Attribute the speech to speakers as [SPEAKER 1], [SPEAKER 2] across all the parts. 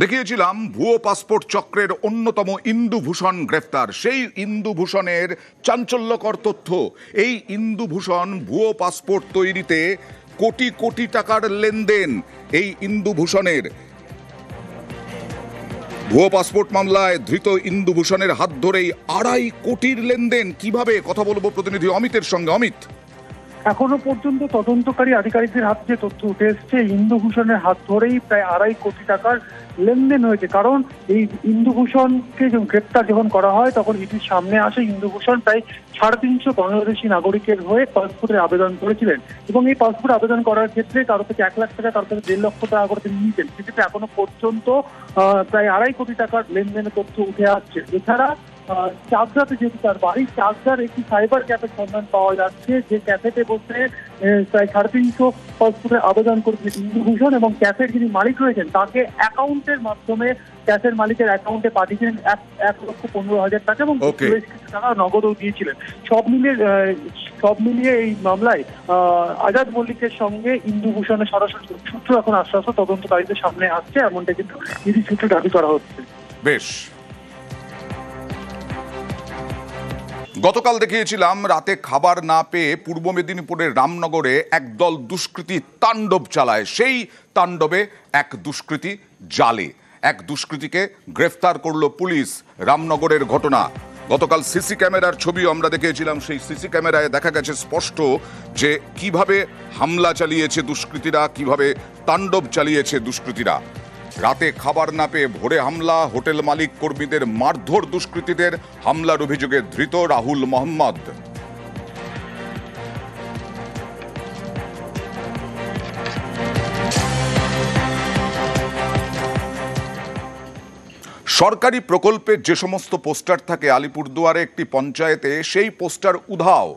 [SPEAKER 1] দেখিয়েছিলাম ভুয়ো পাসপোর্ট চক্রের অন্যতম ইন্দুভূষণ গ্রেফতার। সেই ইন্দুভূষণের চাঞ্চল্যকর তথ্য, এই ইন্দুভূষণ ভুয়ো পাসপোর্ট তৈরিতে কোটি কোটি টাকার লেনদেন। এই ইন্দুভূষণের ভুয়ো পাসপোর্ট মামলায় ধৃত ইন্দুভূষণের হাত ধরেই 2.5 কোটির লেনদেন। কিভাবে, কথা বলবো প্রতিনিধি অমিতের সঙ্গে। অমিত,
[SPEAKER 2] এখনো পর্যন্ত তদন্তকারী আধিকারিকদের হাতে যে তথ্য উঠে এসছে, ইন্দুভূষণের হাত ধরেই প্রায় 2.5 কোটি টাকার লেনদেন হয়েছে। কারণ এই ইন্দুভূষণকে গ্রেপ্তার যখন করা হয় তখন এটির সামনে আসে ইন্দুভূষণ প্রায় 350 বাংলাদেশি নাগরিকের হয়ে পাসপোর্টের আবেদন করেছিলেন এবং এই পাসপোর্ট আবেদন করার ক্ষেত্রে কারো থেকে 1 লাখ টাকা, কারো থেকে 1.5 লক্ষ টাকা করে তিনি নিতেন। সেক্ষেত্রে এখনো পর্যন্ত প্রায় 2.5 কোটি টাকার লেনদেনের তথ্য উঠে আসছে। এছাড়া চাকদাতে যেহেতু তার বাড়ি, চাকদার একটি সাইবার ক্যাফের সন্ধান পাওয়া যাচ্ছে, যে ক্যাফেতে বসে প্রায় 350 পাসপোর্টের আবেদন করেছে ইন্দুভূষণ এবং ক্যাফের যিনি মালিক রয়েছেন তাকে অ্যাকাউন্টের মাধ্যমে ক্যাফের মালিকের অ্যাকাউন্টে পাঠিয়েছিলেন 1,15,000 টাকা এবং বেশ কিছু টাকা নগদও দিয়েছিলেন। সব মিলিয়ে এই মামলায় আজাদ মল্লিকের সঙ্গে ইন্দুভূষণের সরাসরি সূত্র এখন আস্তে আস্তে তদন্তকারীদের সামনে আসছে, এমনটা কিন্তু ইডি সূত্রে দাবি করা হচ্ছে।
[SPEAKER 1] বেশ, গতকাল দেখিয়েছিলাম রাতে খাবার না পেয়ে পূর্ব মেদিনীপুরের রামনগরে একদল দুষ্কৃতী তাণ্ডব চালায়। সেই তাণ্ডবে এক দুষ্কৃতী জালে, এক দুষ্কৃতীকে গ্রেফতার করলো পুলিশ। রামনগরের ঘটনা, গতকাল সিসি ক্যামেরার ছবি আমরা দেখিয়েছিলাম। সেই সিসি ক্যামেরায় দেখা গেছে স্পষ্ট যে কিভাবে হামলা চালিয়েছে দুষ্কৃতীরা, কিভাবে তাণ্ডব চালিয়েছে দুষ্কৃতীরা। রাতে খাবার না পেয়ে ভোরে হামলা, হোটেল মালিক কর্মীদের মারধর দুষ্কৃতীদের। হামলার অভিযোগে ধৃত রাহুল মোহাম্মদ। সরকারি প্রকল্পের যে সমস্ত পোস্টার থাকে আলিপুরদুয়ারে একটি পঞ্চায়েতে, সেই পোস্টার উধাও।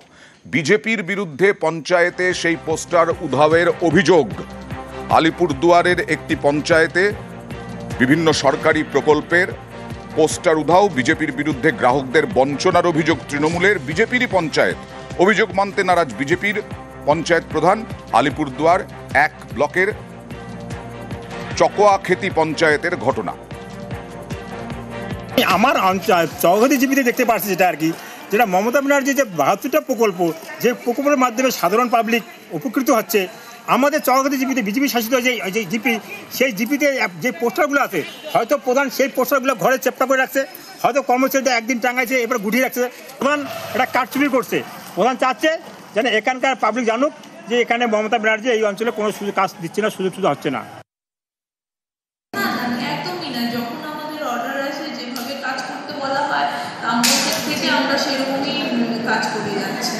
[SPEAKER 1] বিজেপির বিরুদ্ধে পঞ্চায়েতে সেই পোস্টার উধাওয়ের অভিযোগ। আলিপুরদুয়ারের একটি পঞ্চায়েতে বিভিন্ন সরকারি প্রকল্পের পোস্টার উধাও। বিজেপির বিরুদ্ধে গ্রাহকদের বঞ্চনার অভিযোগ তৃণমূলের। বিজেপিরই পঞ্চায়েত, অভিযোগ মানতে নারাজ বিজেপির পঞ্চায়েত প্রধান। আলিপুরদুয়ার 1 ব্লকের চকোয়াখেতি পঞ্চায়েতের ঘটনা।
[SPEAKER 3] আমার চৌগাতি জিপিতে দেখতে পাচ্ছি যেটা আর কি, যেটা মমতা ব্যানার্জি যে 72টা প্রকল্প, যে প্রকল্পের মাধ্যমে সাধারণ পাবলিক উপকৃত হচ্ছে। আমাদের চৌগাতি জিপিতে বিজেপি শাসিত যে জিপি, সেই জিপিতে যে পোস্টারগুলো আছে, হয়তো প্রধান সেই পোস্টারগুলো ঘরে চেপটা করে রাখছে, হয়তো কর্মচারীদের একদিন টাঙাইছে, এবার গুটিয়ে রাখছে। প্রধান এটা কারচুপি করছে। প্রধান চাচ্ছে যেন এখানকার পাবলিক জানুক যে এখানে মমতা ব্যানার্জি এই অঞ্চলে কোনো কাজ দিচ্ছে না, সুযোগ সুবিধা হচ্ছে না।
[SPEAKER 4] আমরা সেরকমই কাজ করে যাচ্ছি।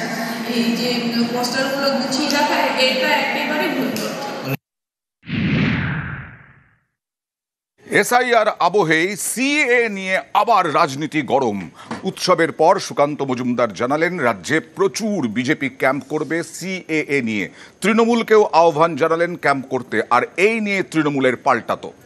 [SPEAKER 4] এই যে পোস্টারগুলো গুছিয়ে রাখা, এটা একেবারে ভুল।
[SPEAKER 1] এসআইআর আবহে সিএএ নিয়ে আবার রাজনীতি গরম। উৎসবের পর সুকান্ত মজুমদার জানালেন রাজ্যে প্রচুর বিজেপি ক্যাম্প করবে সিএএ নিয়ে। তৃণমূলকেও আহ্বান জানালেন ক্যাম্প করতে। আর এই নিয়ে তৃণমূলের পাল্টা তোপ।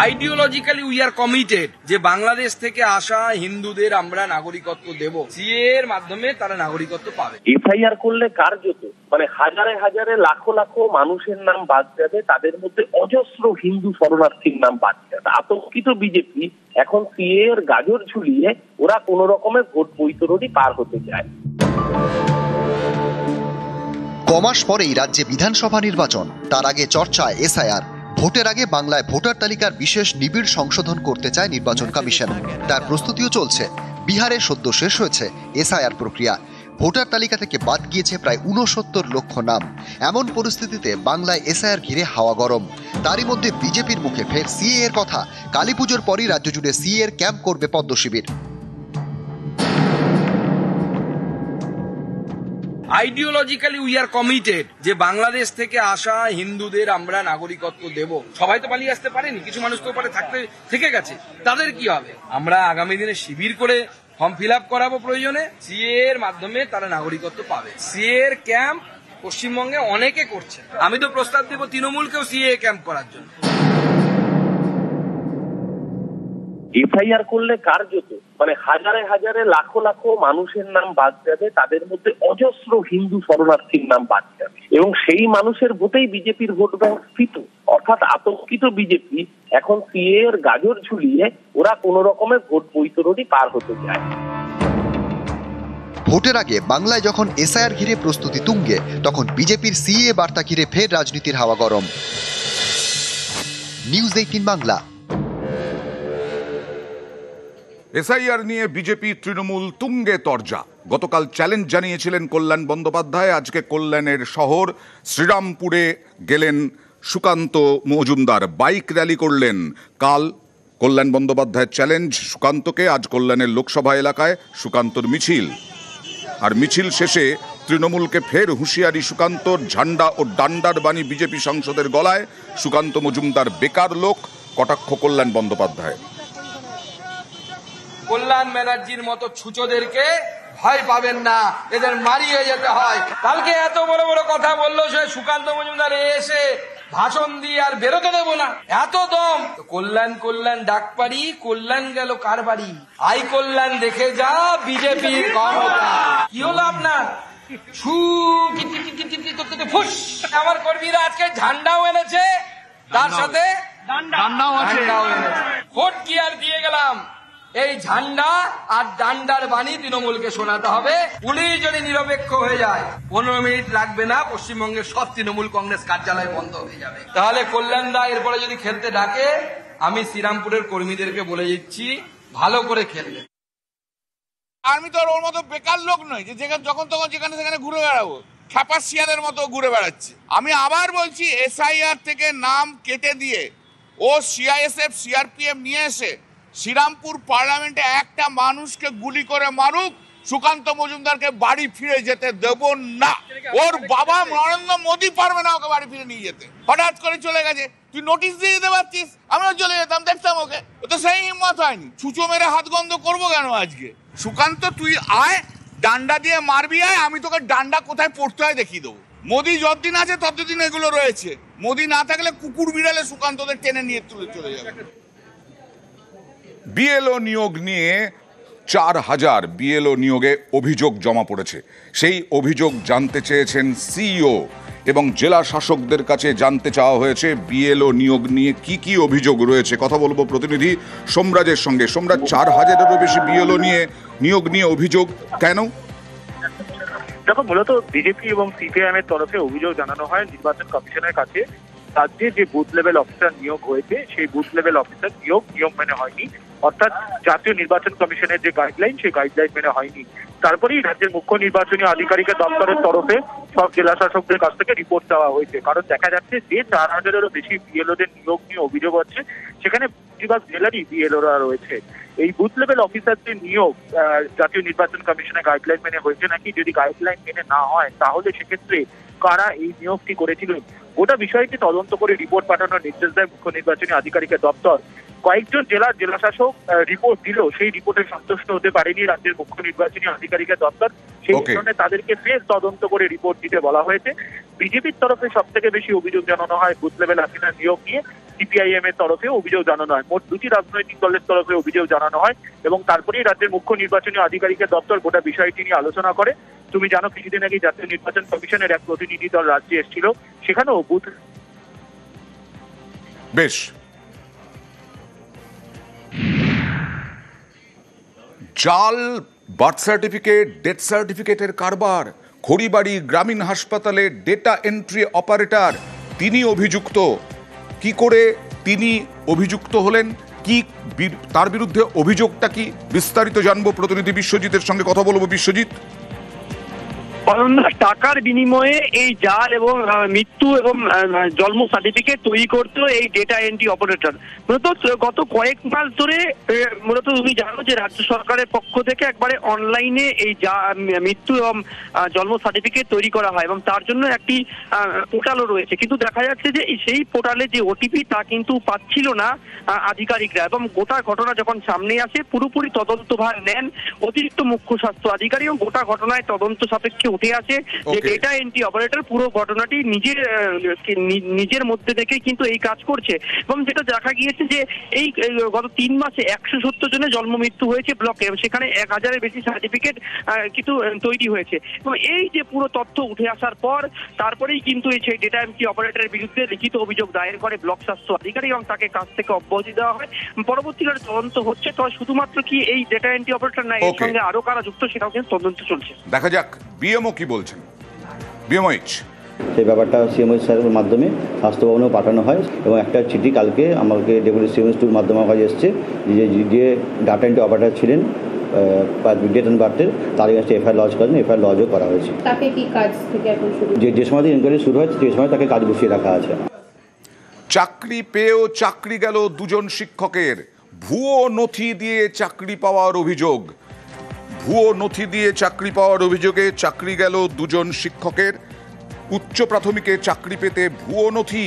[SPEAKER 5] আইডিওলজিক্যালি উই আর কমিটেড যে বাংলাদেশ থেকে আসা হিন্দুদের আমরা নাগরিকত্ব দেব। সিএ এর মাধ্যমে তারা নাগরিকত্ব পাবে।
[SPEAKER 6] এফআইআর করলে কার্যত মানে হাজারে হাজারে লাখো লাখো মানুষের নাম বাদ যাবে, তাদের মধ্যে অজস্র হিন্দু শরণার্থীর নাম বাদ যাবে। আতঙ্কিত বিজেপি এখন সিএ এর গাজর ঝুলিয়ে ওরা কোন রকমের ভোট বৈতরণী পার হতে চায়।
[SPEAKER 7] কমাস পরেই রাজ্যে বিধানসভা নির্বাচন, তার আগে চর্চায় এসআইআর। ভোটের আগে বাংলায় ভোটার তালিকার বিশেষ নিবিড় সংশোধন করতে চায় নির্বাচন কমিশন। তার প্রস্তুতিও চলছে। বিহারে সদ্য শেষ হয়েছে এসআইআর প্রক্রিয়া। ভোটার তালিকা থেকে বাদ গিয়েছে প্রায় 69 লক্ষ নাম। এমন পরিস্থিতিতে বাংলায় এসআইআর ঘিরে হাওয়া গরম। তারই মধ্যে বিজেপির মুখে ফের সিএ এর কথা। কালীপুজোর পরই রাজ্য জুড়ে সিএ এর ক্যাম্প করবে পদ্ম শিবির।
[SPEAKER 5] আইডিওলজিক্যালি উই আর কমিটেড যে বাংলাদেশ থেকে আসা হিন্দুদের আমরা নাগরিকত্ব দেব। সবাই তো পালিয়ে আসতে পারেনি, কিছু মানুষ তো পারে থাকতে থেকে গেছে, তাদের কি হবে? আমরা আগামী দিনে শিবির করে ফর্ম ফিল আপ করাবো, প্রয়োজনে সিএ এর মাধ্যমে তারা নাগরিকত্ব পাবে। সিএ এর ক্যাম্প পশ্চিমবঙ্গে অনেকে করছে। আমি তো প্রস্তাব দেব তৃণমূলকেও সিএ ক্যাম্প করার জন্য।
[SPEAKER 6] এফআইআর করলে কার্যত মানে হাজারে হাজারে লাখো লাখো মানুষের নাম বাদ যাবে, তাদের মধ্যে অজস্র হিন্দু শরণার্থীর নাম বাদ যাবে এবং সেই মানুষের ভোটেই বিজেপির ভোট ব্যাংক স্ফীত। অর্থাৎ আতঙ্কিত বিজেপি এখন সিএ এর গাজর ঝুলিয়ে ওরা কোন রকমের ভোট বৈতরণী পার হতে চায়।
[SPEAKER 7] ভোটের আগে বাংলায় যখন এসআইআর ঘিরে প্রস্তুতি তুঙ্গে, তখন বিজেপির সিএ বার্তা ঘিরে ফের রাজনীতির হাওয়া গরম। নিউজ 18 বাংলা।
[SPEAKER 1] এসআইআর নিয়ে বিজেপি তৃণমূল তুঙ্গে তরজা। গতকাল চ্যালেঞ্জ জানিয়েছিলেন কল্যাণ বন্দ্যোপাধ্যায়। আজকে কল্যাণের শহর শ্রীরামপুরে গেলেন সুকান্ত মজুমদার, বাইক র্যালি করলেন। কাল কল্যাণ বন্দ্যোপাধ্যায়ের চ্যালেঞ্জ সুকান্তকে, আজ কল্যাণের লোকসভা এলাকায় সুকান্তর মিছিল। আর মিছিল শেষে তৃণমূলকে ফের হুঁশিয়ারি সুকান্তর, ঝান্ডা ও ডান্ডার বাণী বিজেপি সাংসদের গলায়। সুকান্ত মজুমদার বেকার লোক, কটাক্ষ কল্যাণ বন্দ্যোপাধ্যায়।
[SPEAKER 5] কল্যাণ ব্যানার্জির মতো ছুচোদেরকে ভয় পাবেন না, এদের মারিয়ে যেতে হয়। কালকে এত বড় বড় কথা বললো সে সুকান্ত মজুমদার, এসে ভাষণ দিয়ে আর বেরোতে দেবো না, এত দম। কল্যাণ কল্যাণ ডাক পারি, কল্যাণ গেল কার বাড়ি? আই কল্যাণ দেখে যা বিজেপির ক্ষমতা। কি হলো আপনার? ফুস। আমার কর্মীরা আজকে ঝান্ডাও এনেছে, তার সাথে ডান্ডাও এনেছে। ভোট কি আর দিয়ে গেলাম, এই ঝান্ডা আর ডান্ডার বাণী তৃণমূলকে শোনাতে হবে। পুলিশ যদি নিরপেক্ষ হয়ে যায় 15 মিনিট লাগবে না, পশ্চিমবঙ্গের সব তৃণমূল কংগ্রেস কার্যালয় বন্ধ হয়ে যাবে। তাহলে কল্যাণ দা এরপরে যদি খেলতে ডাকে, আমি শ্রীরামপুরের কর্মীদেরকে বলে দিচ্ছি ভালো করে খেলবে।
[SPEAKER 8] আমি তো ওর মতো বেকার লোক নই যে যখন তখন যেখানে সেখানে ঘুরে বেড়াবো, খ্যাপাসিয়ানের মতো ঘুরে বেড়াচ্ছি। আমি আবার বলছি, এসআইআর থেকে নাম কেটে দিয়ে ও সিআইএসএফ সিআরপিএফ নিয়ে এসে শ্রীরামপুর পার্লামেন্টে একটা মানুষকে গুলি করে মারুক, সুকান্ত মজুমদারকে বাড়ি ফিরে যেতে দেব না। ওর বাবা নরেন্দ্র মোদী পারবে না ওকে বাড়ি ফিরে নিয়ে যেতে। হঠাৎ করে চলে গেছে, তুই নোটিশ দিয়ে দিতে পারছিস, আমিও চলে যেতাম, দেখতাম ওকে। ও তো সেই হিম্মত হয়নি। ছুঁচো মেরে হাত গন্ধ করবো কেন আজকে? সুকান্ত তুই আয়, ডান্ডা দিয়ে মারবি আয়, আমি তোকে ডান্ডা কোথায় পড়তে হয় দেখিয়ে দেবো। মোদী যতদিন আছে ততদিন এগুলো রয়েছে। মোদী না থাকলে কুকুর বিড়ালে সুকান্তদের টেনে নিয়ে তুলে চলে যাবে।
[SPEAKER 1] বিএলও নিয়োগ নিয়ে 4000 বিএলও নিয়োগে অভিযোগ জমা পড়েছে। সেই অভিযোগ জানতে চেয়েছেন সিইও এবং জেলা শাসকদের কাছে জানতে চাওয়া হয়েছে বিএলও নিয়োগ নিয়ে কি কি অভিযোগ রয়েছে। কথা বলবো প্রতিনিধি সোমরাজের সঙ্গে। সোমরাজ, 4000-এরও বেশি বিএলও নিয়োগ নিয়ে অভিযোগ কেন?
[SPEAKER 9] দেখো, মূলত বিজেপি এবং সিপিআইএম এর তরফে অভিযোগ জানানো হয় নির্বাচন কমিশনের কাছে। রাজ্যে যে বুথ লেভেল অফিসার নিয়োগ হয়েছে, সেই বুথ লেভেল অফিসার নিয়ম মেনে হয়নি। অর্থাৎ জাতীয় নির্বাচন কমিশনের যে গাইডলাইন, সেই গাইডলাইন মেনে হয়নি। তারপরেই রাজ্যের মুখ্য নির্বাচনী আধিকারিকের দপ্তরের তরফে সব জেলা শাসকদের কাছ থেকে রিপোর্ট চাওয়া হয়েছে। কারণ দেখা যাচ্ছে যে 4000-এরও বেশি বিএলওদের নিয়োগ নিয়ে অভিযোগ হচ্ছে, সেখানে বেশিরভাগ জেলারই বিএলওরা রয়েছে। এই বুথ লেভেল অফিসারদের নিয়োগ জাতীয় নির্বাচন কমিশনের গাইডলাইন মেনে হয়েছে নাকি, যদি গাইডলাইন মেনে না হয় তাহলে সেক্ষেত্রে কারা এই নিয়োগটি করেছিলেন, গোটা বিষয়টি তদন্ত করে রিপোর্ট পাঠানোর নির্দেশ দেয় মুখ্য নির্বাচনী আধিকারিকের দপ্তর। কয়েকজন জেলাশাসক রিপোর্ট দিলেও সেই রিপোর্টে সন্তুষ্ট হতে পারেনি রাজ্যের মুখ্য নির্বাচনী আধিকারিকের দপ্তর। সেই কারণে তাদেরকে ফের তদন্ত করে রিপোর্ট দিতে বলা হয়েছে। বিজেপির তরফে সব থেকে বেশি অভিযোগ জানানো হয় বুথ লেভেল অফিসার নিয়োগ নিয়ে, সিপিআইএম এর তরফেও অভিযোগ জানানো হয়। মোট 2টি রাজনৈতিক দলের তরফে অভিযোগ জানানো হয় এবং তারপরেই রাজ্যের মুখ্য নির্বাচনী আধিকারিকের দপ্তর গোটা বিষয়টি নিয়ে আলোচনা করে। তুমি জানো, কিছুদিন আগে জাতীয় নির্বাচন কমিশনের এক প্রতিনিধি দল রাজ্যে এসেছিল, সেখানেও বুথ
[SPEAKER 1] বেশ জাল বার্থ সার্টিফিকেট, ডেথ সার্টিফিকেটের কারবার। খড়িবাড়ি গ্রামীণ হাসপাতালে ডেটা এন্ট্রি অপারেটর, তিনি অভিযুক্ত। কি করে তিনি অভিযুক্ত হলেন, কি তার বিরুদ্ধে অভিযোগটা কি, বিস্তারিত জানবো প্রতিনিধি বিশ্বজিতের সঙ্গে। কথা বলবো বিশ্বজিৎ।
[SPEAKER 10] টাকার বিনিময়ে এই জাল এবং মৃত্যু এবং জন্ম সার্টিফিকেট তৈরি করতো এই ডেটা এন্ট্রি অপারেটর। মূলত গত কয়েক মাস ধরে মূলত তুমি জানো যে রাজ্য সরকারের পক্ষ থেকে একবারে অনলাইনে এই মৃত্যু এবং জন্ম সার্টিফিকেট তৈরি করা হয় এবং তার জন্য একটি পোর্টালও রয়েছে। কিন্তু দেখা যাচ্ছে যে সেই পোর্টালে যে ওটিপি তা কিন্তু পাচ্ছিল না আধিকারিকরা, এবং গোটা ঘটনা যখন সামনে আসে পুরোপুরি তদন্তভার নেন অতিরিক্ত মুখ্য স্বাস্থ্য আধিকারিক এবং গোটা ঘটনায় তদন্ত সাপেক্ষে উঠে আসে যে ডেটা এন্ট্রি অপারেটর পুরো ঘটনাটি নিজের মধ্যে থেকে কিন্তু এই কাজ করছে। এবং যেটা দেখা গিয়েছে যে এই গত 3 মাসে 170 জনের জন্ম মৃত্যু হয়েছে ব্লকে, সেখানে 1000-এর বেশি সার্টিফিকেট কিন্তু তৈরি হয়েছে। এবং এই যে পুরো তথ্য উঠে আসার পর তারপরেই কিন্তু সেই ডেটা এন্ট্রি অপারেটরের বিরুদ্ধে লিখিত অভিযোগ দায়ের করে ব্লক স্বাস্থ্য আধিকারিক এবং তাকে কাজ থেকে অব্যাহতি দেওয়া হয়। পরবর্তীকালে তদন্ত হচ্ছে, তবে শুধুমাত্র কি এই ডেটা এন্ট্রি অপারেটর না, এর সঙ্গে আরো কারা যুক্ত সেটাও কিন্তু তদন্ত চলছে।
[SPEAKER 1] দেখা যাক বিএমও কি বলছেন। বিএমওইচ
[SPEAKER 11] সেই ব্যাপারটা সিএমএইচ স্যারের মাধ্যমে স্বাস্থ্য ভবনেও পাঠানো হয় এবং একটা চিঠি কালকে আমাকে ডেপুটি সিএমএইচ টুর মাধ্যমে কাছে এসছে যে ডাটা এন্ট্রি অপারেটর ছিলেন ডেট অ্যান্ড বার্থের, তার কাছে এফআইআর লজ করেন, এফআইআর লজও করা হয়েছে।
[SPEAKER 12] তাকে কি কাজ থেকে এখন শুরু,
[SPEAKER 11] যে সময় ইনকোয়ারি শুরু হয় সেই সময় তাকে কাজ বসিয়ে রাখা আছে।
[SPEAKER 1] চাকরি পেয়েও চাকরি গেল 2 জন শিক্ষকের। ভুয়ো নথি দিয়ে চাকরি পাওয়ার অভিযোগ। ভুয়ো নথি দিয়ে চাকরি পাওয়ার অভিযোগে চাকরি গেল 2 জন শিক্ষকের। উচ্চ প্রাথমিকে চাকরি পেতে ভুয়ো নথি,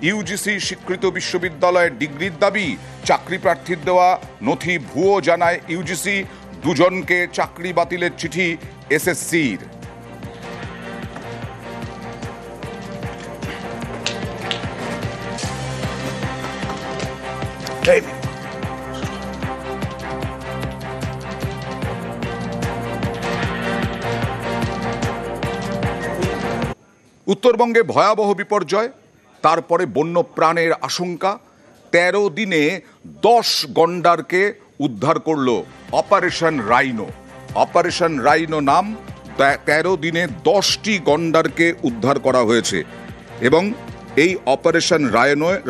[SPEAKER 1] ইউজিসি স্বীকৃত বিশ্ববিদ্যালয়ের ডিগ্রির দাবি, চাকরি প্রার্থীর দেওয়া নথি ভুয়ো জানায় ইউজিসি। 2 জনকে চাকরি বাতিলের চিঠি এসএসসির। উত্তরবঙ্গে ভয়াবহ বিপর্যয়, তারপরে বন্য প্রাণের আশঙ্কা। 13 দিনে 10 গন্ডারকে উদ্ধার করল অপারেশন রাইনো। অপারেশন রাইনো নাম। 13 দিনে 10টি গন্ডারকে উদ্ধার করা হয়েছে এবং এই অপারেশন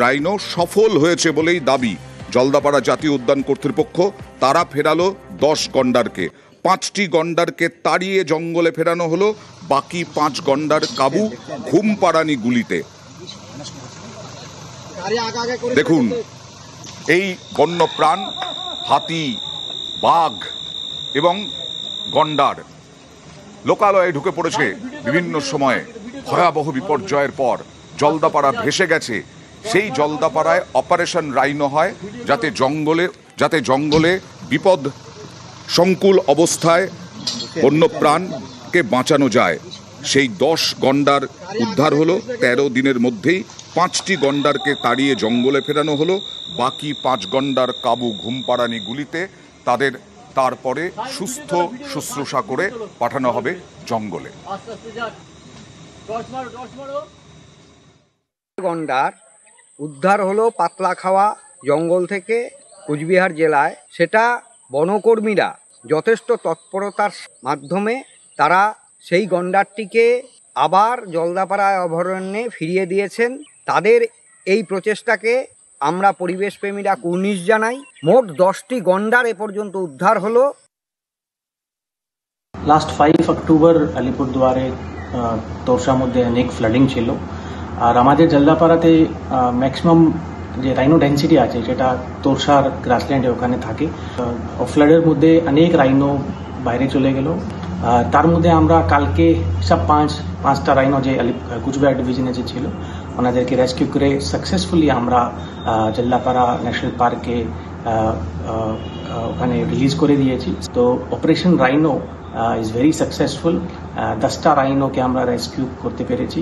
[SPEAKER 1] রাইনো সফল হয়েছে বলেই দাবি জলদাপাড়া জাতীয় উদ্যান কর্তৃপক্ষ। তারা ফেরালো 10 গন্ডারকে। 5টি গন্ডারকে তাড়িয়ে জঙ্গলে ফেরানো হলো, বাকি 5 গন্ডার কাবু ঘুমপাড়ানি গুলিতে। দেখুন এই বন্যপ্রাণ, হাতি, বাঘ এবং গন্ডার লোকালয়ে ঢুকে পড়েছে বিভিন্ন সময়ে। ভয়াবহ বিপর্যয়ের পর জলদাপাড়া ভেসে গেছে। সেই জলদাপাড়ায় অপারেশন রাইনো হয় যাতে জঙ্গলে বিপদ সংকুল অবস্থায় বন্যপ্রাণকে বাঁচানো যায়। সেই 10 গন্ডার উদ্ধার হলো 13 দিনের মধ্যেই। 5টি গন্ডারকে তাড়িয়ে জঙ্গলে ফেরানো হলো, বাকি 5 গন্ডার কাবু ঘুমপাড়ানি গুলিতে। তাদের তারপরে সুস্থ শুশ্রূষা করে পাঠানো হবে জঙ্গলে।
[SPEAKER 13] গন্ডার উদ্ধার হলো পাতলাখাওয়া জঙ্গল থেকে কোচবিহার জেলায়। সেটা বনকর্মীরা যথেষ্ট তৎপরতার মাধ্যমে তারা সেই গন্ডারটিকে আবার জলদাপাড়া অভয়ারণ্যে ফিরিয়ে দিয়েছেন। তাদের এই প্রচেষ্টাকে আমরা পরিবেশ প্রেমীরা কুর্নিশ জানাই। মোট 10টি গন্ডার এ পর্যন্ত উদ্ধার হলো।
[SPEAKER 14] লাস্ট 5 অক্টোবর আলিপুরদুয়ারে তোরসার মধ্যে অনেক ফ্লাডিং ছিল, আর আমাদের জলদাপাড়াতে ম্যাক্সিমাম যে রাইনো ডেন্সিটি আছে সেটা তোরসার গ্রাসল্যান্ডে ওখানে থাকে। ফ্লাডের মধ্যে অনেক রাইনো বাইরে চলে গেল। তার মধ্যে আমরা কালকে সব পাঁচটা রাইনো যে কুচবিহার ডিভিশনে যে ছিল ওনাদেরকে রেস্কিউ করে সাকসেসফুলি আমরা জলদাপাড়া ন্যাশনাল পার্কে ওখানে রিলিজ করে দিয়েছি। তো operation rhino is very successful. 10টা রাইনোকে আমরা রেস্কিউ করতে পেরেছি।